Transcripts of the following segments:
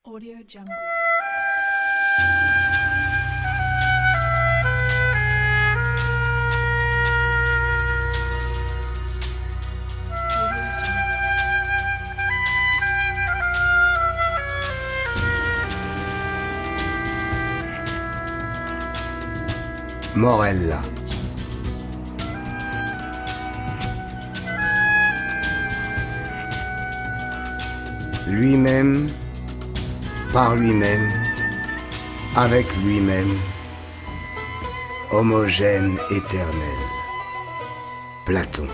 Audio Jungle. Morella. Lui-même, par lui-même, avec lui-même, homogène éternel. Platon.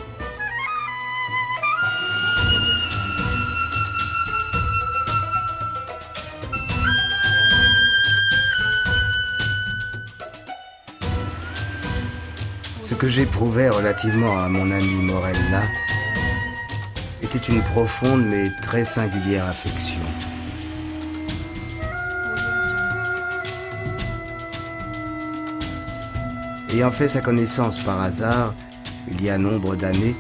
Ce que j'éprouvais relativement à mon ami Morella était une profonde mais très singulière affection. Ayant fait sa connaissance par hasard, il y a nombre d'années,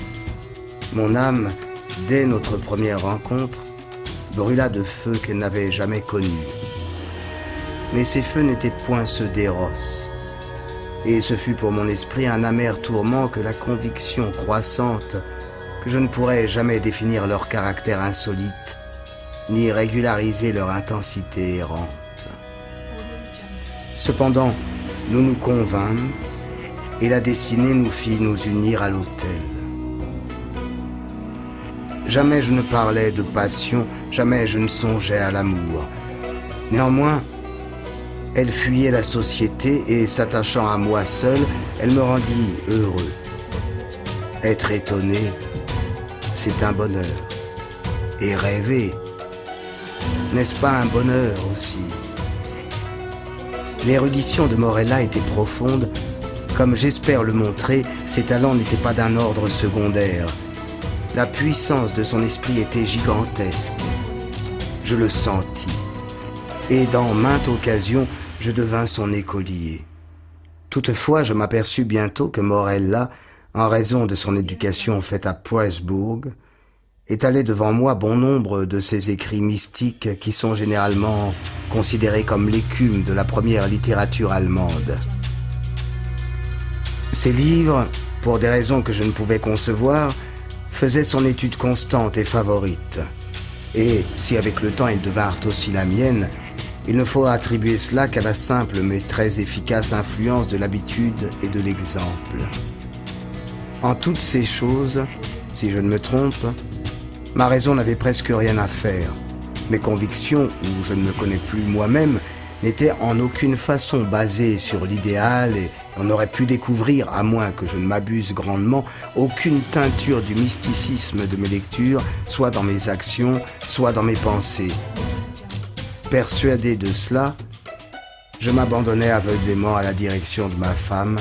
mon âme, dès notre première rencontre, brûla de feux qu'elle n'avait jamais connus. Mais ces feux n'étaient point ceux d'Eros, et ce fut pour mon esprit un amer tourment que la conviction croissante que je ne pourrais jamais définir leur caractère insolite, ni régulariser leur intensité errante. Cependant, nous nous convînmes, et la destinée nous fit nous unir à l'autel. Jamais je ne parlais de passion, jamais je ne songeais à l'amour. Néanmoins, elle fuyait la société et, s'attachant à moi seul, elle me rendit heureux. Être étonné, c'est un bonheur. Et rêver, n'est-ce pas un bonheur aussi? L'érudition de Morella était profonde. Comme j'espère le montrer, ses talents n'étaient pas d'un ordre secondaire. La puissance de son esprit était gigantesque. Je le sentis. Et dans maintes occasions, je devins son écolier. Toutefois, je m'aperçus bientôt que Morella, en raison de son éducation faite à Presbourg, étalait devant moi bon nombre de ces écrits mystiques qui sont généralement considérés comme l'écume de la première littérature allemande. Ces livres, pour des raisons que je ne pouvais concevoir, faisaient son étude constante et favorite. Et si avec le temps ils devinrent aussi la mienne, il ne faut attribuer cela qu'à la simple mais très efficace influence de l'habitude et de l'exemple. En toutes ces choses, si je ne me trompe, ma raison n'avait presque rien à faire. Mes convictions, où je ne me connais plus moi-même, n'étaient en aucune façon basées sur l'idéal et on aurait pu découvrir, à moins que je ne m'abuse grandement, aucune teinture du mysticisme de mes lectures, soit dans mes actions, soit dans mes pensées. Persuadé de cela, je m'abandonnais aveuglément à la direction de ma femme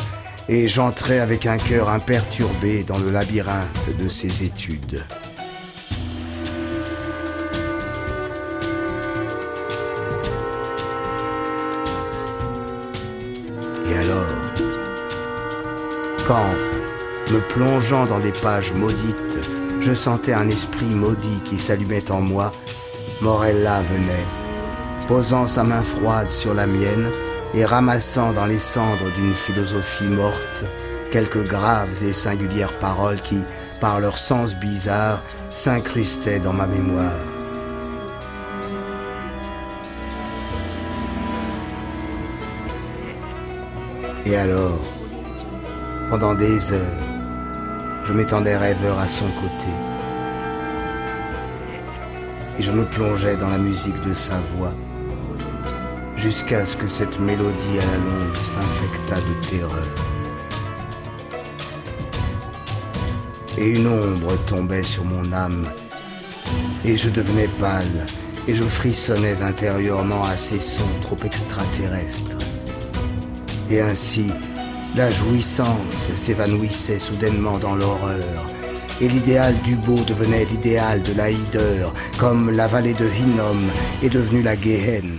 et j'entrais avec un cœur imperturbé dans le labyrinthe de ses études. Et alors, quand, me plongeant dans des pages maudites, je sentais un esprit maudit qui s'allumait en moi, Morella venait, posant sa main froide sur la mienne et ramassant dans les cendres d'une philosophie morte quelques graves et singulières paroles qui, par leur sens bizarre, s'incrustaient dans ma mémoire. Et alors, pendant des heures, je m'étendais rêveur à son côté. Et je me plongeais dans la musique de sa voix, jusqu'à ce que cette mélodie à la longue s'infectât de terreur. Et une ombre tombait sur mon âme, et je devenais pâle, et je frissonnais intérieurement à ces sons trop extraterrestres. Et ainsi, la jouissance s'évanouissait soudainement dans l'horreur, et l'idéal du beau devenait l'idéal de la hideur, comme la vallée de Hinnom est devenue la Géhenne.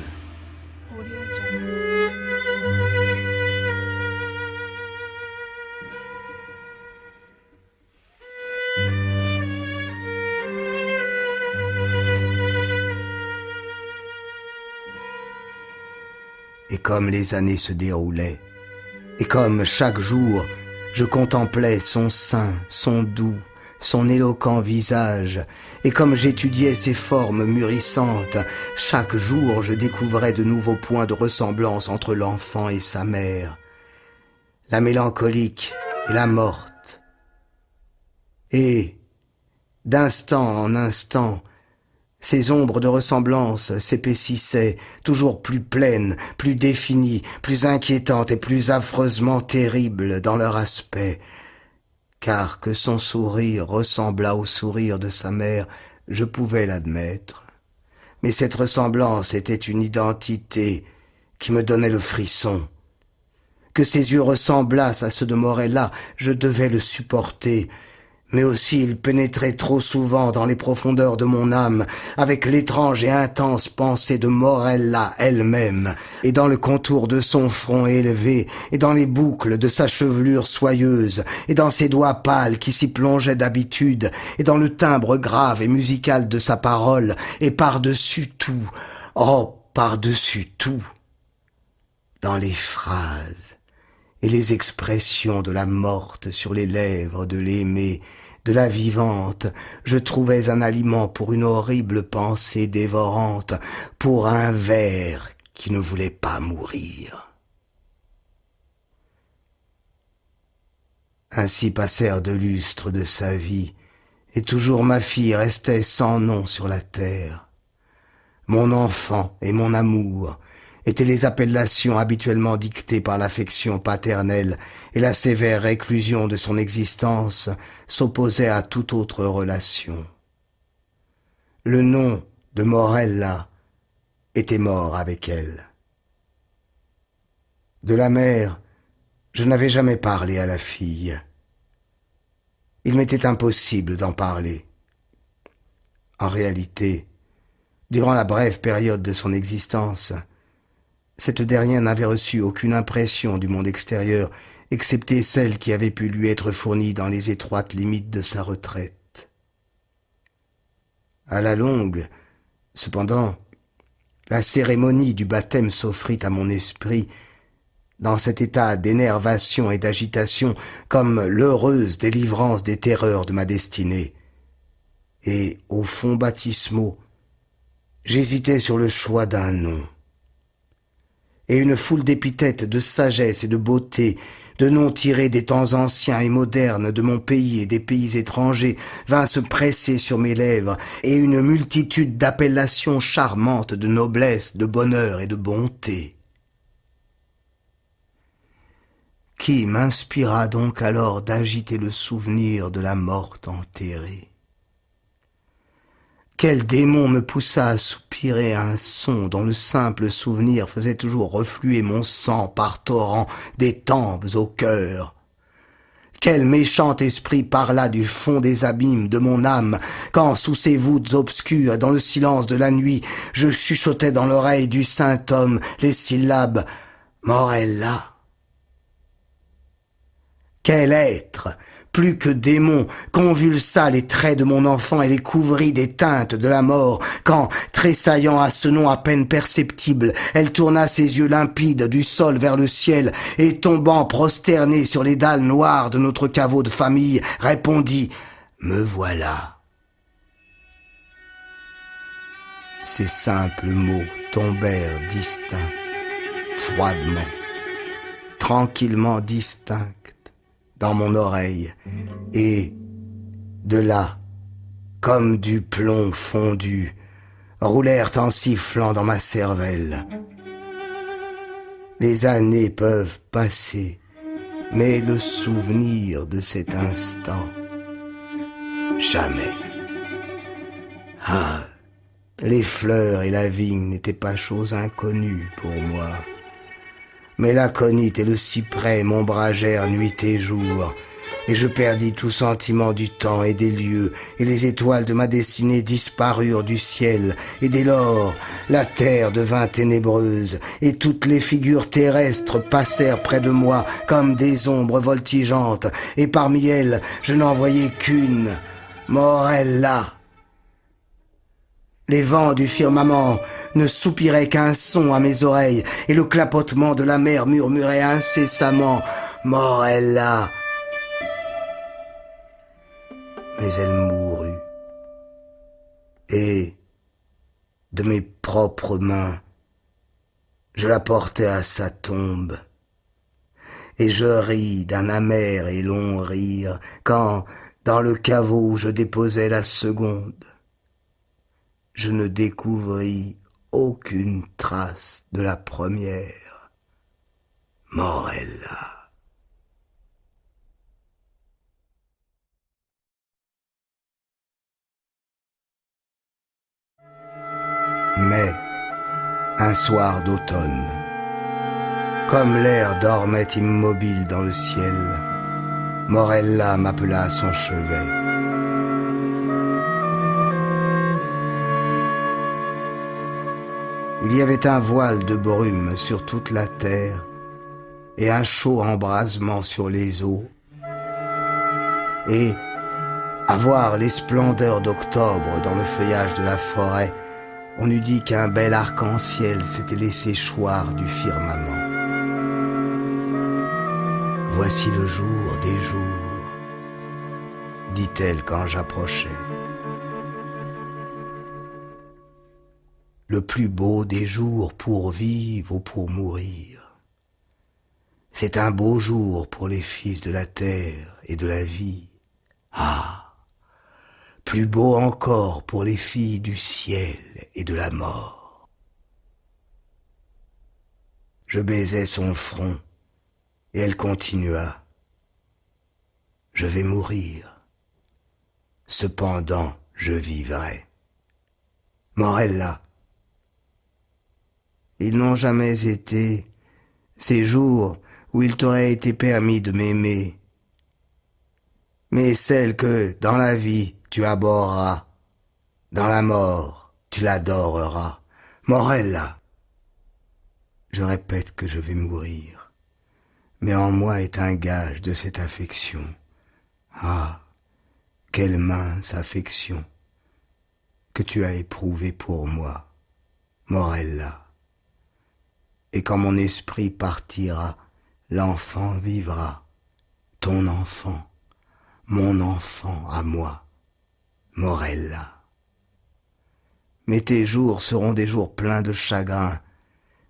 Et comme les années se déroulaient, et comme chaque jour je contemplais son sein, son doux, son éloquent visage, et comme j'étudiais ses formes mûrissantes, chaque jour je découvrais de nouveaux points de ressemblance entre l'enfant et sa mère, la mélancolique et la morte. Et, d'instant en instant, ces ombres de ressemblance s'épaississaient, toujours plus pleines, plus définies, plus inquiétantes et plus affreusement terribles dans leur aspect. Car que son sourire ressemblât au sourire de sa mère, je pouvais l'admettre. Mais cette ressemblance était une identité qui me donnait le frisson. Que ses yeux ressemblassent à ceux de Morella, je devais le supporter. Mais aussi il pénétrait trop souvent dans les profondeurs de mon âme, avec l'étrange et intense pensée de Morella elle-même, et dans le contour de son front élevé, et dans les boucles de sa chevelure soyeuse, et dans ses doigts pâles qui s'y plongeaient d'habitude, et dans le timbre grave et musical de sa parole, et par-dessus tout, oh, par-dessus tout, dans les phrases et les expressions de la morte sur les lèvres de l'aimée, de la vivante, je trouvais un aliment pour une horrible pensée dévorante, pour un ver qui ne voulait pas mourir. Ainsi passèrent 2 lustres de sa vie, et toujours ma fille restait sans nom sur la terre. Mon enfant et mon amour étaient les appellations habituellement dictées par l'affection paternelle, et la sévère réclusion de son existence s'opposait à toute autre relation. Le nom de Morella était mort avec elle. De la mère, je n'avais jamais parlé à la fille. Il m'était impossible d'en parler. En réalité, durant la brève période de son existence, cette dernière n'avait reçu aucune impression du monde extérieur, excepté celle qui avait pu lui être fournie dans les étroites limites de sa retraite. À la longue, cependant, la cérémonie du baptême s'offrit à mon esprit, dans cet état d'énervation et d'agitation, comme l'heureuse délivrance des terreurs de ma destinée. Et, au fond baptismaux, j'hésitais sur le choix d'un nom. Et une foule d'épithètes de sagesse et de beauté, de noms tirés des temps anciens et modernes de mon pays et des pays étrangers, vint se presser sur mes lèvres, et une multitude d'appellations charmantes de noblesse, de bonheur et de bonté. Qui m'inspira donc alors d'agiter le souvenir de la morte enterrée? Quel démon me poussa à soupirer un son dont le simple souvenir faisait toujours refluer mon sang par torrents des tempes au cœur? Quel méchant esprit parla du fond des abîmes de mon âme, quand, sous ces voûtes obscures et dans le silence de la nuit, je chuchotais dans l'oreille du saint homme les syllabes « Morella ». Quel être, plus que démon, convulsa les traits de mon enfant et les couvrit des teintes de la mort, quand, tressaillant à ce nom à peine perceptible, elle tourna ses yeux limpides du sol vers le ciel et, tombant prosternée sur les dalles noires de notre caveau de famille, répondit « Me voilà ». Ces simples mots tombèrent distincts, froidement, tranquillement distincts, dans mon oreille, et, de là, comme du plomb fondu, roulèrent en sifflant dans ma cervelle. Les années peuvent passer, mais le souvenir de cet instant, jamais. Ah, les fleurs et la vigne n'étaient pas choses inconnues pour moi. Mais l'aconite et le cyprès m'ombragèrent nuit et jour, et je perdis tout sentiment du temps et des lieux, et les étoiles de ma destinée disparurent du ciel, et dès lors la terre devint ténébreuse, et toutes les figures terrestres passèrent près de moi comme des ombres voltigeantes, et parmi elles je n'en voyais qu'une, Morella. Les vents du firmament ne soupiraient qu'un son à mes oreilles, et le clapotement de la mer murmurait incessamment « Morella !» Mais elle mourut, et, de mes propres mains, je la portai à sa tombe, et je ris d'un amer et long rire quand, dans le caveau où je déposai la seconde, je ne découvris aucune trace de la première, Morella. Mais, un soir d'automne, comme l'air dormait immobile dans le ciel, Morella m'appela à son chevet. Il y avait un voile de brume sur toute la terre et un chaud embrasement sur les eaux. Et, à voir les splendeurs d'octobre dans le feuillage de la forêt, on eût dit qu'un bel arc-en-ciel s'était laissé choir du firmament. « Voici le jour des jours », dit-elle quand j'approchais. Le plus beau des jours pour vivre ou pour mourir. C'est un beau jour pour les fils de la terre et de la vie. Ah! Plus beau encore pour les filles du ciel et de la mort. Je baisai son front, et elle continua. Je vais mourir. Cependant, je vivrai. Morella. Ils n'ont jamais été ces jours où il t'aurait été permis de m'aimer, mais celle que, dans la vie, tu abhorreras, dans la mort, tu l'adoreras. Morella. Je répète que je vais mourir, mais en moi est un gage de cette affection. Ah, quelle mince affection que tu as éprouvée pour moi, Morella. Et quand mon esprit partira, l'enfant vivra, ton enfant, mon enfant à moi, Morella. Mais tes jours seront des jours pleins de chagrin,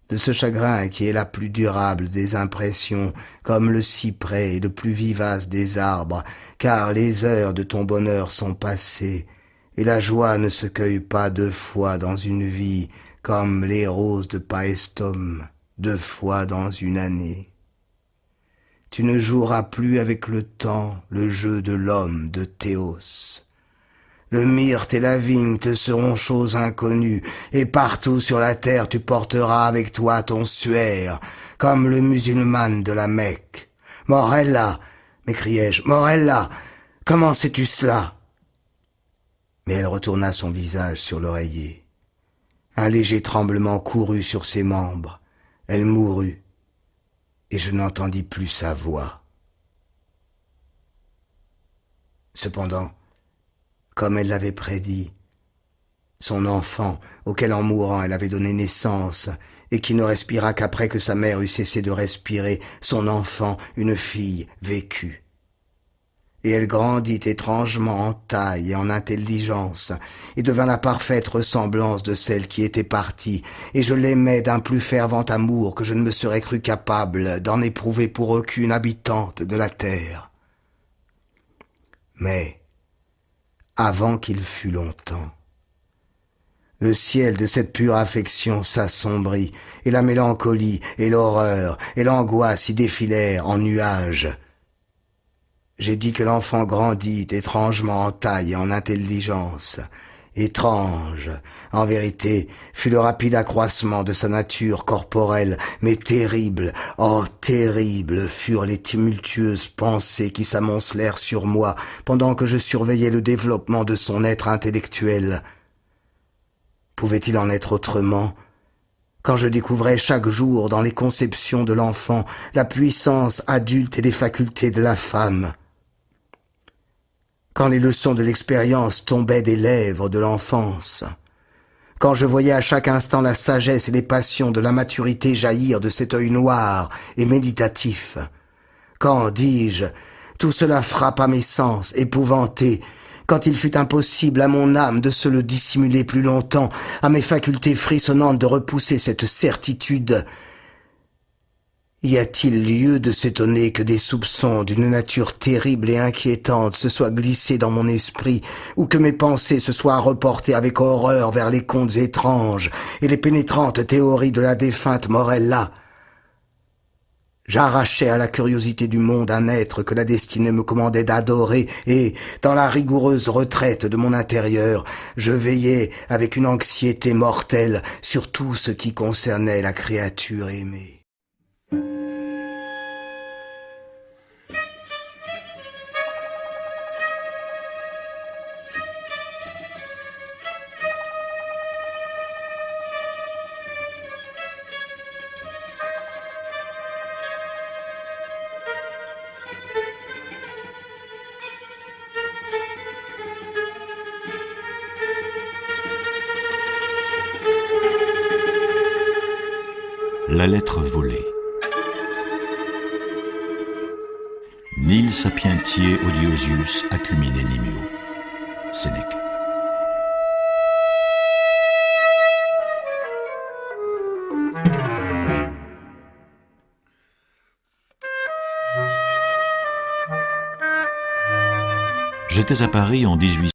de ce chagrin qui est la plus durable des impressions, comme le cyprès est le plus vivace des arbres, car les heures de ton bonheur sont passées, et la joie ne se cueille pas deux fois dans une vie, comme les roses de Paestum, deux fois dans une année. Tu ne joueras plus avec le temps le jeu de l'homme de Théos. Le myrte et la vigne te seront choses inconnues, et partout sur la terre tu porteras avec toi ton suaire, comme le musulman de la Mecque. Morella, m'écriai-je, Morella, comment sais-tu cela? Mais elle retourna son visage sur l'oreiller. Un léger tremblement courut sur ses membres. Elle mourut, et je n'entendis plus sa voix. Cependant, comme elle l'avait prédit, son enfant, auquel en mourant elle avait donné naissance, et qui ne respira qu'après que sa mère eut cessé de respirer, son enfant, une fille, vécut. Et elle grandit étrangement en taille et en intelligence, et devint la parfaite ressemblance de celle qui était partie, et je l'aimais d'un plus fervent amour que je ne me serais cru capable d'en éprouver pour aucune habitante de la terre. Mais, avant qu'il fût longtemps, le ciel de cette pure affection s'assombrit, et la mélancolie, et l'horreur, et l'angoisse y défilèrent en nuages. J'ai dit que l'enfant grandit étrangement en taille et en intelligence. Étrange, en vérité, fut le rapide accroissement de sa nature corporelle, mais terrible, oh terrible furent les tumultueuses pensées qui s'amoncelèrent sur moi pendant que je surveillais le développement de son être intellectuel. Pouvait-il en être autrement ? Quand je découvrais chaque jour dans les conceptions de l'enfant la puissance adulte et les facultés de la femme. Quand les leçons de l'expérience tombaient des lèvres de l'enfance, quand je voyais à chaque instant la sagesse et les passions de la maturité jaillir de cet œil noir et méditatif. Quand, dis-je, tout cela frappa mes sens, épouvantés, quand il fut impossible à mon âme de se le dissimuler plus longtemps, à mes facultés frissonnantes de repousser cette certitude. Y a-t-il lieu de s'étonner que des soupçons d'une nature terrible et inquiétante se soient glissés dans mon esprit, ou que mes pensées se soient reportées avec horreur vers les contes étranges et les pénétrantes théories de la défunte Morella? J'arrachais à la curiosité du monde un être que la destinée me commandait d'adorer et, dans la rigoureuse retraite de mon intérieur, je veillais avec une anxiété mortelle sur tout ce qui concernait la créature aimée. La lettre volée. Nil sapientiae odiosius acumine nimio. Sénèque. J'étais à Paris en 1800.